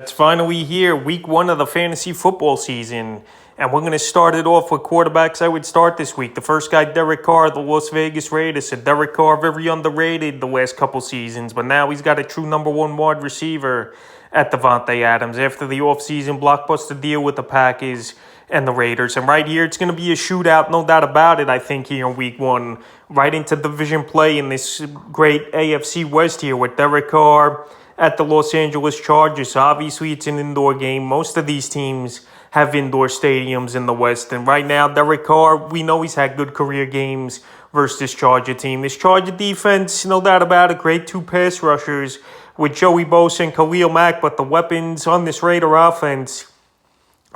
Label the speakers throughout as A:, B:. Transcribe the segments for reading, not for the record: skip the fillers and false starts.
A: It's finally here, week one of the fantasy football season. And we're going to start it off with quarterbacks I would start this week. The first guy, Derek Carr, the Las Vegas Raiders. So Derek Carr, very underrated the last couple seasons, but now he's got a true number one wide receiver at Devontae Adams after the offseason blockbuster deal with the Packers and the Raiders. And right here, it's going to be a shootout, no doubt about it, I think, here in week one. Right into division play in this great AFC West here with Derek Carr at the Los Angeles Chargers. So obviously, it's an indoor game. Most of these teams have indoor stadiums in the West. And right now, Derek Carr, we know he's had good career games versus this Charger team. This Charger defense, no doubt about it, great two pass rushers with Joey Bosa and Khalil Mack. But the weapons on this Raider offense,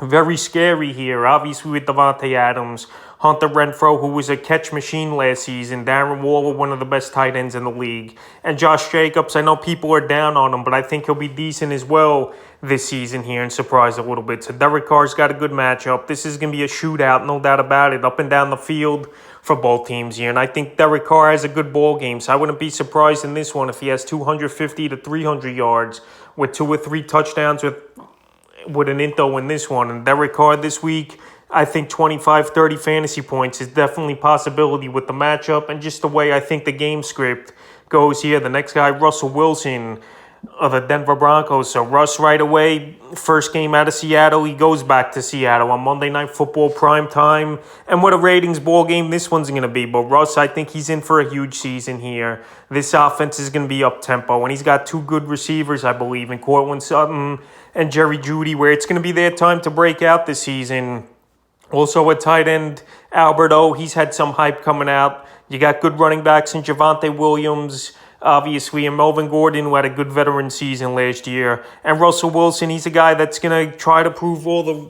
A: very scary here. Obviously, with Devontae Adams, Hunter Renfrow, who was a catch machine last season, Darren Waller, one of the best tight ends in the league, and Josh Jacobs. I know people are down on him, but I think he'll be decent as well this season here and surprise a little bit. So Derek Carr's got a good matchup. This is going to be a shootout, no doubt about it, up and down the field for both teams here. And I think Derek Carr has a good ball game, so I wouldn't be surprised in this one if he has 250 to 300 yards with 2 or 3 touchdowns with an into in this one. And Derek Carr this week, I think 25, 30 fantasy points is definitely a possibility with the matchup and just the way I think the game script goes here. The next guy, Russell Wilson of the Denver Broncos. So Russ right away, first game out of Seattle, he goes back to Seattle on Monday Night Football prime time. And what a ratings ball game this one's going to be. But Russ, I think he's in for a huge season here. This offense is going to be up-tempo. And he's got 2 good receivers, I believe, in Cortland Sutton and Jerry Jeudy, where it's going to be their time to break out this season. Also at tight end, Albert O, he's had some hype coming out. You got good running backs in Javonte Williams, obviously, and Melvin Gordon, who had a good veteran season last year. And Russell Wilson, he's a guy that's going to try to prove all the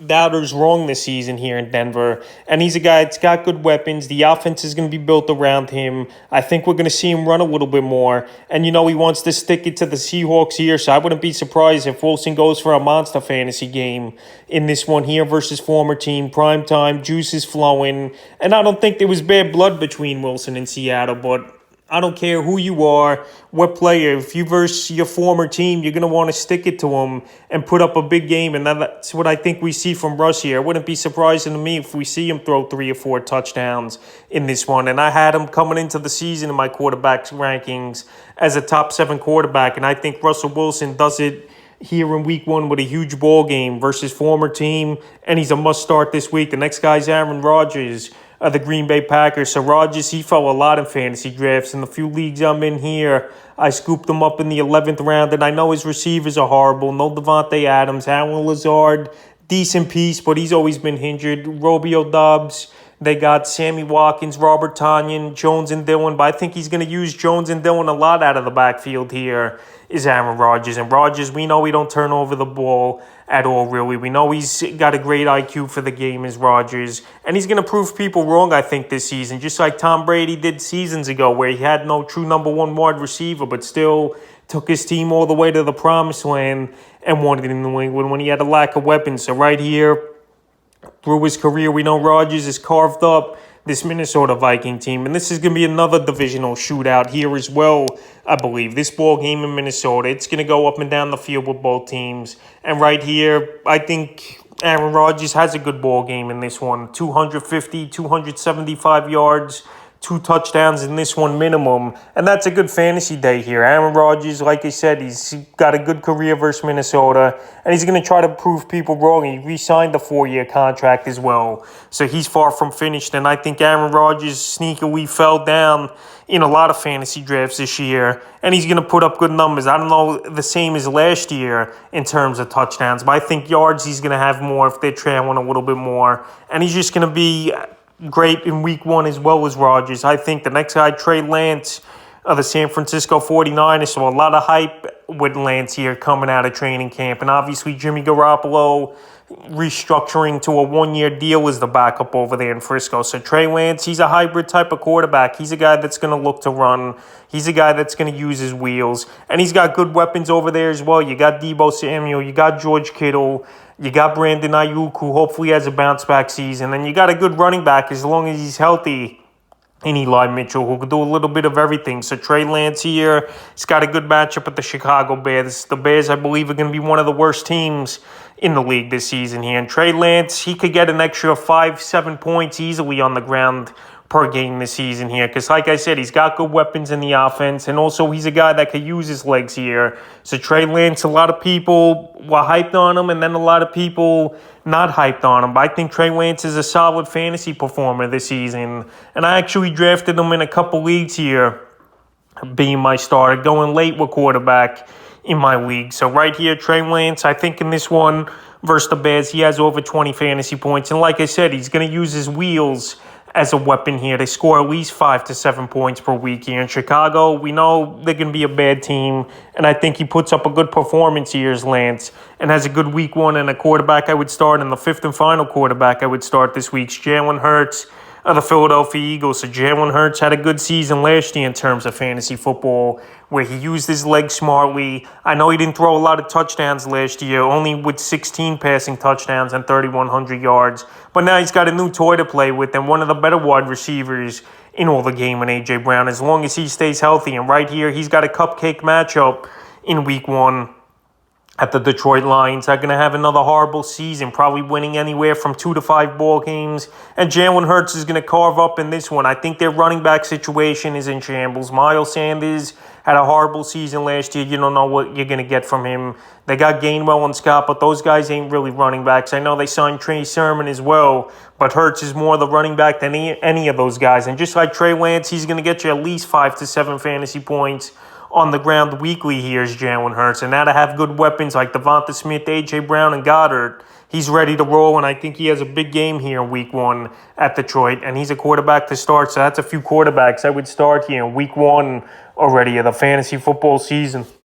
A: doubters wrong this season here in Denver. And he's a guy that's got good weapons. The offense is going to be built around him. I think we're going to see him run a little bit more. And, he wants to stick it to the Seahawks here, so I wouldn't be surprised if Wilson goes for a monster fantasy game in this one here versus former team. Prime time, juice is flowing. And I don't think there was bad blood between Wilson and Seattle, but I don't care who you are, what player. If you verse your former team, you're going to want to stick it to them and put up a big game. And that's what I think we see from Russ here. It wouldn't be surprising to me if we see him throw 3 or 4 touchdowns in this one. And I had him coming into the season in my quarterbacks rankings as a top 7 quarterback. And I think Russell Wilson does it here in week one with a huge ball game versus former team. And he's a must start this week. The next guy's Aaron Rodgers of the Green Bay Packers. So Rodgers, he fell a lot in fantasy drafts. In the few leagues I'm in here, I scooped him up in the 11th round, and I know his receivers are horrible. No Devontae Adams, Allen Lazard, decent piece, but he's always been injured. Romeo Doubs, they got Sammy Watkins, Robert Tonyan, Jones and Dillon, but I think he's going to use Jones and Dillon a lot out of the backfield here is Aaron Rodgers. And Rodgers, we know he don't turn over the ball at all, really. We know he's got a great IQ for the game as Rodgers. And he's going to prove people wrong, I think, this season, just like Tom Brady did seasons ago, where he had no true number one wide receiver, but still took his team all the way to the promised land and won it in New England when he had a lack of weapons. So right here, through his career, we know Rodgers has carved up this Minnesota Viking team. And this is going to be another divisional shootout here as well, I believe. This ball game in Minnesota, it's going to go up and down the field with both teams. And right here, I think Aaron Rodgers has a good ball game in this one. 250, 275 yards, 2 touchdowns in this one minimum. And that's a good fantasy day here. Aaron Rodgers, like I said, he's got a good career versus Minnesota. And he's going to try to prove people wrong. He re-signed the 4-year contract as well. So he's far from finished. And I think Aaron Rodgers sneakily fell down in a lot of fantasy drafts this year. And he's going to put up good numbers. I don't know the same as last year in terms of touchdowns. But I think yards he's going to have more if they're trailing a little bit more. And he's just going to be great in week one as well as Rodgers. I think the next guy, Trey Lance of the San Francisco 49ers. So a lot of hype with Lance here coming out of training camp. And obviously Jimmy Garoppolo restructuring to a 1-year deal as the backup over there in Frisco. So Trey Lance, he's a hybrid type of quarterback. He's a guy that's going to look to run. He's a guy that's going to use his wheels. And he's got good weapons over there as well. You got Deebo Samuel. You got George Kittle. You got Brandon Ayuk, who hopefully has a bounce-back season. And you got a good running back as long as he's healthy. and Eli Mitchell, who could do a little bit of everything. So Trey Lance here, he's got a good matchup with the Chicago Bears. The Bears, I believe, are going to be one of the worst teams in the league this season here. And Trey Lance, he could get an extra 5-7 points easily on the ground per game this season here. Because like I said, he's got good weapons in the offense. And also he's a guy that could use his legs here. So Trey Lance, a lot of people were hyped on him. And then a lot of people not hyped on him. But I think Trey Lance is a solid fantasy performer this season. And I actually drafted him in a couple leagues here, being my starter, going late with quarterback in my league. So right here, Trey Lance, I think in this one versus the Bears, he has over 20 fantasy points. And like I said, he's going to use his wheels as a weapon here. They score at least 5 to 7 points per week here in Chicago. We know they're going to be a bad team, and I think he puts up a good performance here as Lance and has a good week one. And a quarterback I would start, and the fifth and final quarterback I would start this week's Jalen Hurts of the Philadelphia Eagles. So Jalen Hurts had a good season last year in terms of fantasy football, where he used his legs smartly. I know he didn't throw a lot of touchdowns last year, only with 16 passing touchdowns and 3,100 yards. But now he's got a new toy to play with and one of the better wide receivers in all the game in A.J. Brown, as long as he stays healthy. And right here, he's got a cupcake matchup in week one at the Detroit Lions. Are going to have another horrible season, probably winning anywhere from 2 to 5 ball games. And Jalen Hurts is going to carve up in this one. I think their running back situation is in shambles. Miles Sanders had a horrible season last year. You don't know what you're going to get from him. They got Gainwell and Scott, but those guys ain't really running backs. I know they signed Trey Sermon as well, but Hurts is more the running back than any of those guys. And just like Trey Lance, he's going to get you at least 5 to 7 fantasy points on the ground weekly here is Jalen Hurts. And now to have good weapons like Devonta Smith, A.J. Brown, and Goddard, he's ready to roll. And I think he has a big game here in week one at Detroit. And he's a quarterback to start. So that's a few quarterbacks I would start here in week one already of the fantasy football season.